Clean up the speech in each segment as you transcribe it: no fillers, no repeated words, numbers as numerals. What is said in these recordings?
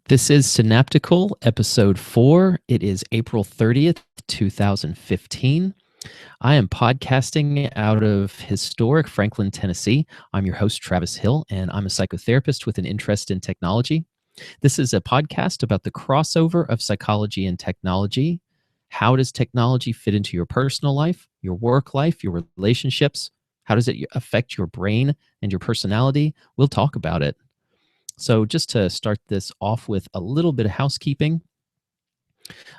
This is Synaptical, episode 4. It is April 30th, 2015. I am podcasting out of historic Franklin, Tennessee. I'm your host, Travis Hill, and I'm a psychotherapist with an interest in technology. This is a podcast about the crossover of psychology and technology. How does technology fit into your personal life, your work life, your relationships? How does it affect your brain and your personality? We'll talk about it. So just to start this off with a little bit of housekeeping,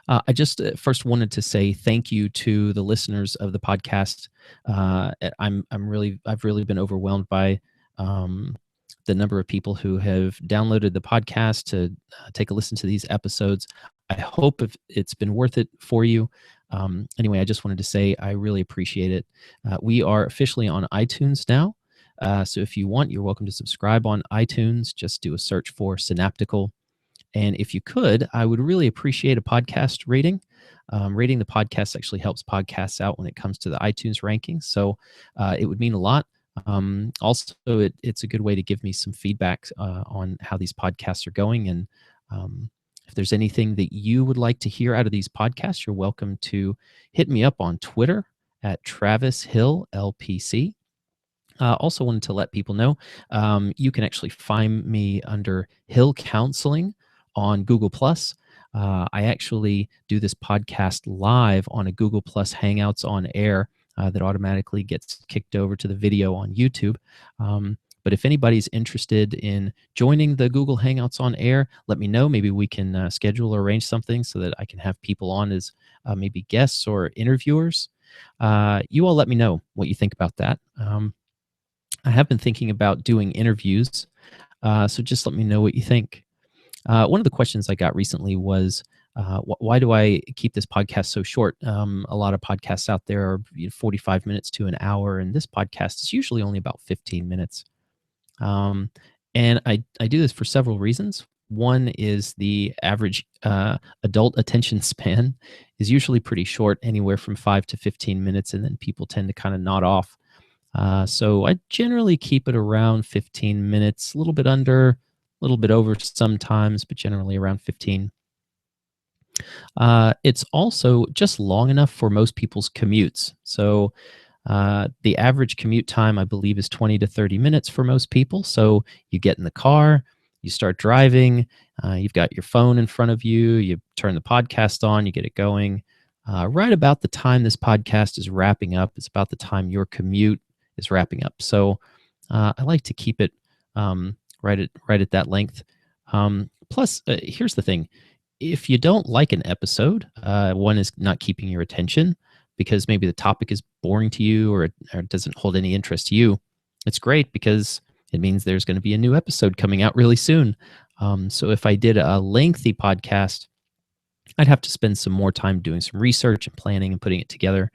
I just first wanted to say thank you to the listeners of the podcast. I've really been overwhelmed by um, the number of people who have downloaded the podcast to take a listen to these episodes. I hope if it's been worth it for you. Anyway, I just wanted to say I really appreciate it. We are officially on iTunes now. So if you want, you're welcome to subscribe on iTunes. Just do a search for Synaptical. And if you could, I would really appreciate a podcast rating. Rating the podcast actually helps podcasts out when it comes to the iTunes rankings. So it would mean a lot. Also, it's a good way to give me some feedback on how these podcasts are going. And if there's anything that you would like to hear out of these podcasts, you're welcome to hit me up on Twitter at Travis Hill LPC. Also wanted to let people know you can actually find me under Hill Counseling on Google+. I actually do this podcast live on a Google+ Hangouts on Air that automatically gets kicked over to the video on YouTube. But if anybody's interested in joining the Google Hangouts on Air, let me know. Maybe we can schedule or arrange something so that I can have people on as maybe guests or interviewers. You all let me know what you think about that. I have been thinking about doing interviews, so just let me know what you think. One of the questions I got recently was, why do I keep this podcast so short? A lot of podcasts out there are 45 minutes to an hour, and this podcast is usually only about 15 minutes. And I do this for several reasons. One is the average adult attention span is usually pretty short, anywhere from 5 to 15 minutes, and then people tend to kind of nod off. So I generally keep it around 15 minutes, a little bit under, a little bit over sometimes, but generally around 15. It's also just long enough for most people's commutes. So the average commute time, I believe, is 20 to 30 minutes for most people. So you get in the car, you start driving, you've got your phone in front of you, you turn the podcast on, you get it going. Right about the time this podcast is wrapping up, it's about the time your commute is wrapping up. So I like to keep it right at that length. Plus, here's the thing. If you don't like an episode, one is not keeping your attention because maybe the topic is boring to you or it doesn't hold any interest to you. It's great because it means there's going to be a new episode coming out really soon. So if I did a lengthy podcast, I'd have to spend some more time doing some research and planning and putting it together.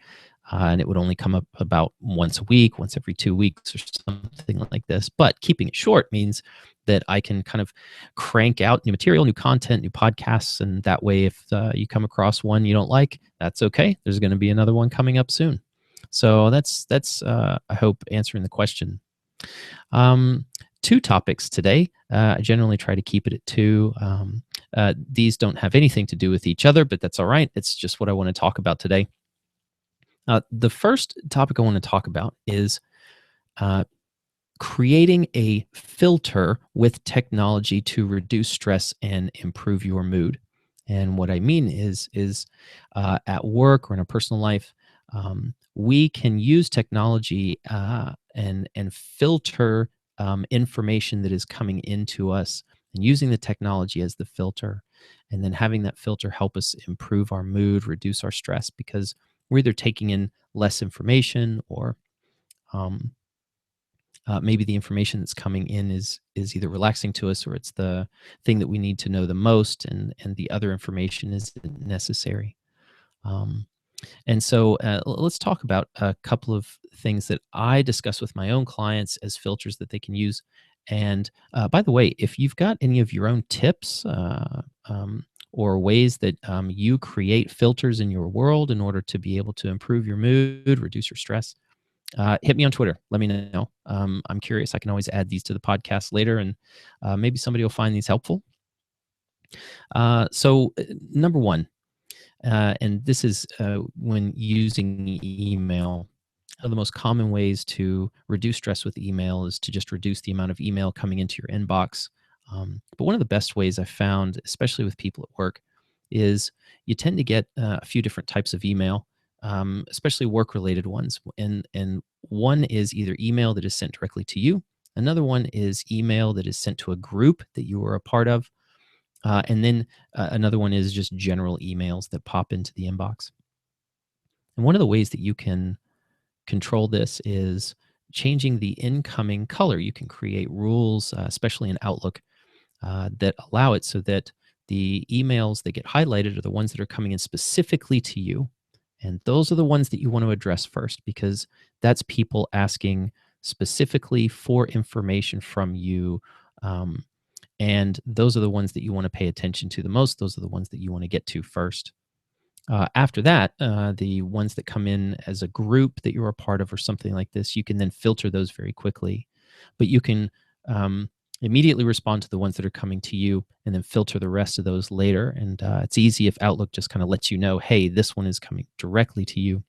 And it would only come up about once a week, once every 2 weeks or something like this. But keeping it short means that I can kind of crank out new material, new content, new podcasts. And that way, if you come across one you don't like, that's okay. There's going to be another one coming up soon. So that's I hope, answering the question. 2 topics today. I generally try to keep it at 2. These don't have anything to do with each other, but that's all right. It's just what I want to talk about today. The first topic I want to talk about is creating a filter with technology to reduce stress and improve your mood. And what I mean is at work or in a personal life, we can use technology and filter information that is coming into us, and using the technology as the filter, and then having that filter help us improve our mood, reduce our stress, because we're either taking in less information or maybe the information that's coming in is either relaxing to us or it's the thing that we need to know the most, and the other information isn't necessary. And so let's talk about a couple of things that I discuss with my own clients as filters that they can use. And by the way, if you've got any of your own tips or ways that you create filters in your world in order to be able to improve your mood, reduce your stress, hit me on Twitter. Let me know. I'm curious. I can always add these to the podcast later, and maybe somebody will find these helpful. Number one, and this is when using email. One of the most common ways to reduce stress with email is to just reduce the amount of email coming into your inbox. But one of the best ways I found, especially with people at work, is you tend to get a few different types of email, especially work-related ones. And one is either email that is sent directly to you. Another one is email that is sent to a group that you are a part of. And then another one is just general emails that pop into the inbox. And one of the ways that you can control this is changing the incoming color. You can create rules, especially in Outlook, that allow it so that the emails that get highlighted are the ones that are coming in specifically to you. And those are the ones that you want to address first, because that's people asking specifically for information from you. Um, and those are the ones that you want to pay attention to the most. Those are the ones that you want to get to first. After that, the ones that come in as a group that you're a part of or something like this, you can then filter those very quickly. But you can immediately respond to the ones that are coming to you and then filter the rest of those later. And it's easy if Outlook just kind of lets you know, hey, this one is coming directly to you.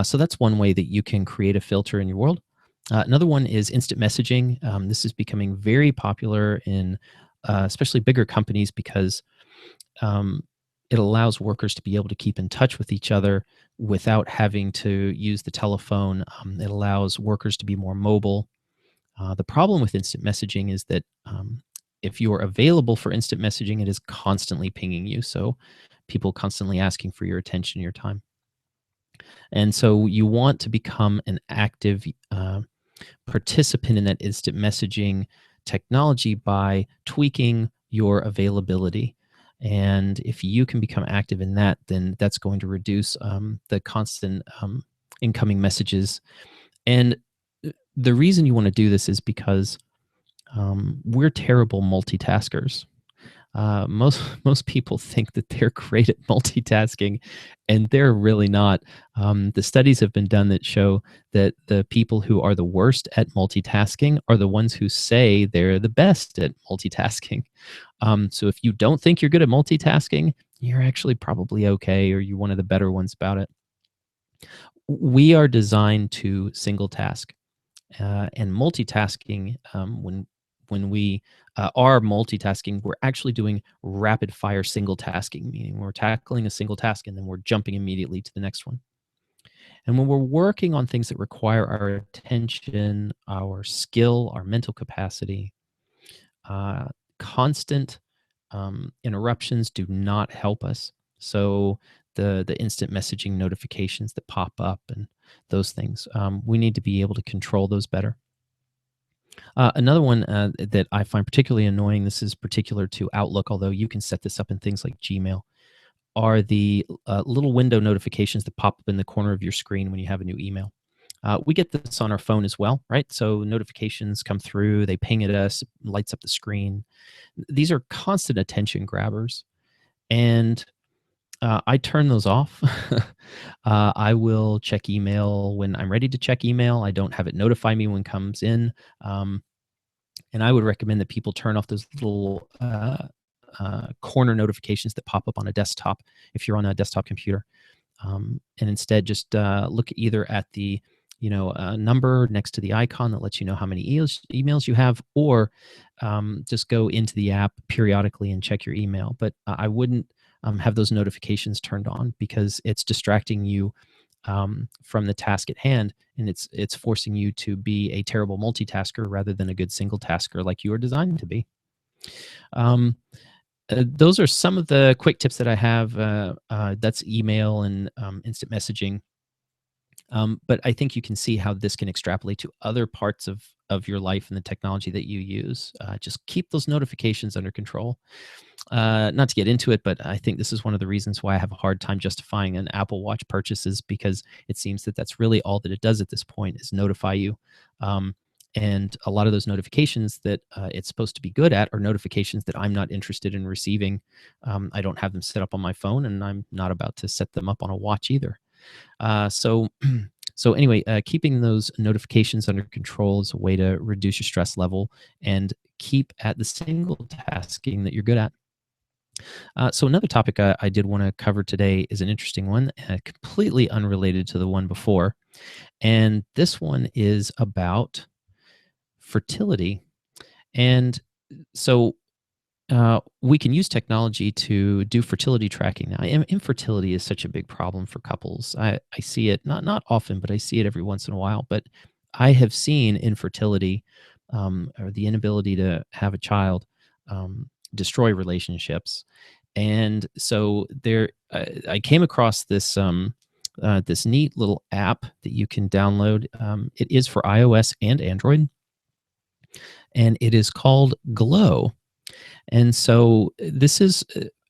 So that's one way that you can create a filter in your world. Another one is instant messaging. This is becoming very popular in especially bigger companies because it allows workers to be able to keep in touch with each other without having to use the telephone. It allows workers to be more mobile. The problem with instant messaging is that if you're available for instant messaging, it is constantly pinging you. So people constantly asking for your attention, your time. And so you want to become an active participant in that instant messaging technology by tweaking your availability. And if you can become active in that, then that's going to reduce the constant incoming messages. And the reason you want to do this is because we're terrible multitaskers. Most people think that they're great at multitasking, and they're really not. The studies have been done that show that the people who are the worst at multitasking are the ones who say they're the best at multitasking. So if you don't think you're good at multitasking, you're actually probably okay, or you're one of the better ones about it. We are designed to single task. And multitasking, when we are multitasking, we're actually doing rapid fire single tasking, meaning we're tackling a single task and then we're jumping immediately to the next one. And when we're working on things that require our attention, our skill, our mental capacity, uh, constant interruptions do not help us. So the instant messaging notifications that pop up and those things, we need to be able to control those better. Another one that I find particularly annoying, this is particular to Outlook, although you can set this up in things like Gmail, are the little window notifications that pop up in the corner of your screen when you have a new email. We get this on our phone as well, right? So notifications come through, they ping at us, lights up the screen. These are constant attention grabbers. And I turn those off. I will check email when I'm ready to check email. I don't have it notify me when it comes in. And I would recommend that people turn off those little corner notifications that pop up on a desktop if you're on a desktop computer. And instead just look either at the number next to the icon that lets you know how many emails you have, or just go into the app periodically and check your email. But I wouldn't have those notifications turned on because it's distracting you from the task at hand, and it's forcing you to be a terrible multitasker rather than a good single tasker like you are designed to be. Those are some of the quick tips that I have. That's email and instant messaging. But I think you can see how this can extrapolate to other parts of your life and the technology that you use. Just keep those notifications under control. Not to get into it, but I think this is one of the reasons why I have a hard time justifying an Apple Watch purchases, because it seems that that's really all that it does at this point is notify you. And a lot of those notifications that it's supposed to be good at are notifications that I'm not interested in receiving. I don't have them set up on my phone, and I'm not about to set them up on a watch either. So anyway, keeping those notifications under control is a way to reduce your stress level and keep at the single tasking that you're good at. So another topic I did want to cover today is an interesting one, completely unrelated to the one before. And this one is about fertility. And so we can use technology to do fertility tracking now. Infertility is such a big problem for couples. I see it not often, but I see it every once in a while. But I have seen infertility, or the inability to have a child, destroy relationships. And so I came across this neat little app that you can download. It is for iOS and Android, and it is called Glow. And so this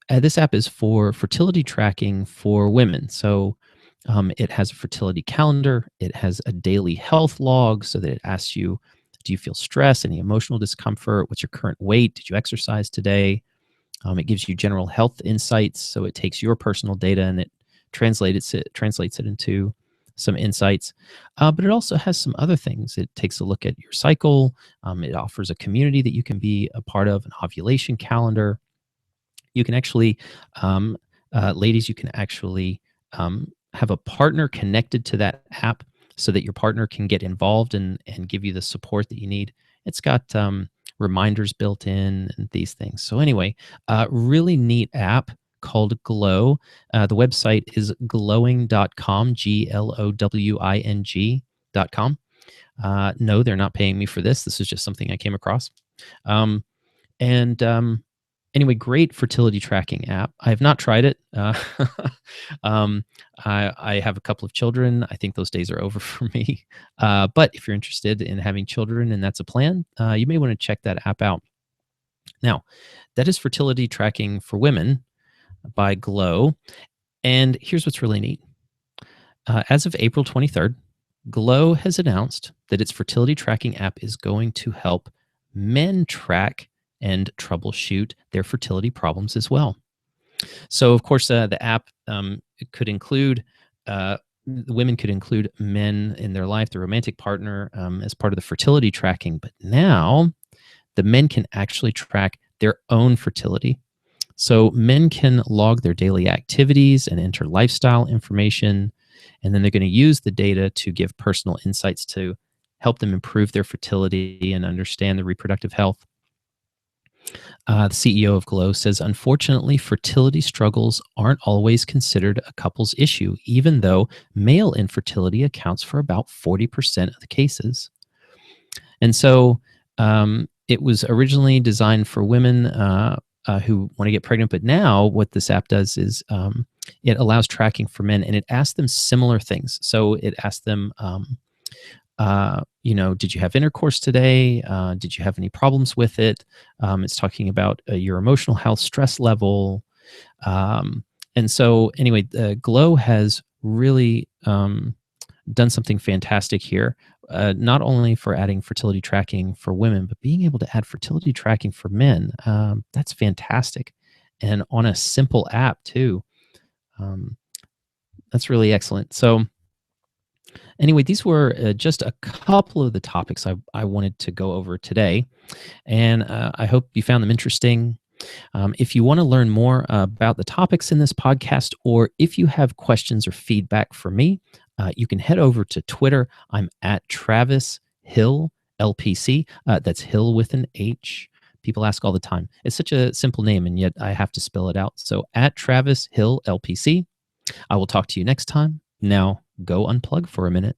app is for fertility tracking for women. So it has a fertility calendar. It has a daily health log, so that it asks you, do you feel stress, any emotional discomfort? What's your current weight? Did you exercise today? It gives you general health insights. So it takes your personal data and it translates it into some insights. But it also has some other things. It takes a look at your cycle. It offers a community that you can be a part of, an ovulation calendar. You can actually, ladies, you can actually have a partner connected to that app so that your partner can get involved and give you the support that you need. It's got reminders built in and these things. So anyway, really neat app called Glow. The website is glowing.com, glowing.com. No, they're not paying me for this. This is just something I came across. Anyway, great fertility tracking app. I have not tried it. I have a couple of children. I think those days are over for me. But if you're interested in having children and that's a plan, you may want to check that app out. Now, that is fertility tracking for women by Glow. And here's what's really neat. As of April 23rd, Glow has announced that its fertility tracking app is going to help men track and troubleshoot their fertility problems as well. So, of course, the app could include, the women could include men in their life, their romantic partner, as part of the fertility tracking. But now the men can actually track their own fertility. So men can log their daily activities and enter lifestyle information, and then they're going to use the data to give personal insights to help them improve their fertility and understand the reproductive health. The CEO of Glow says, unfortunately, fertility struggles aren't always considered a couple's issue, even though male infertility accounts for about 40% of the cases. And so it was originally designed for women who want to get pregnant, but now what this app does is it allows tracking for men, and it asks them similar things. So it asks them, did you have intercourse today? Did you have any problems with it? It's talking about your emotional health, stress level. And so anyway, Glow has really done something fantastic here, not only for adding fertility tracking for women, but being able to add fertility tracking for men. That's fantastic. And on a simple app too. That's really excellent. So anyway, these were just a couple of the topics I wanted to go over today, and I hope you found them interesting. If you want to learn more about the topics in this podcast, or if you have questions or feedback for me, you can head over to Twitter. I'm at Travis Hill LPC. That's Hill with an H. People ask all the time. It's such a simple name, and yet I have to spell it out. So at Travis Hill LPC. I will talk to you next time. Now, go unplug for a minute.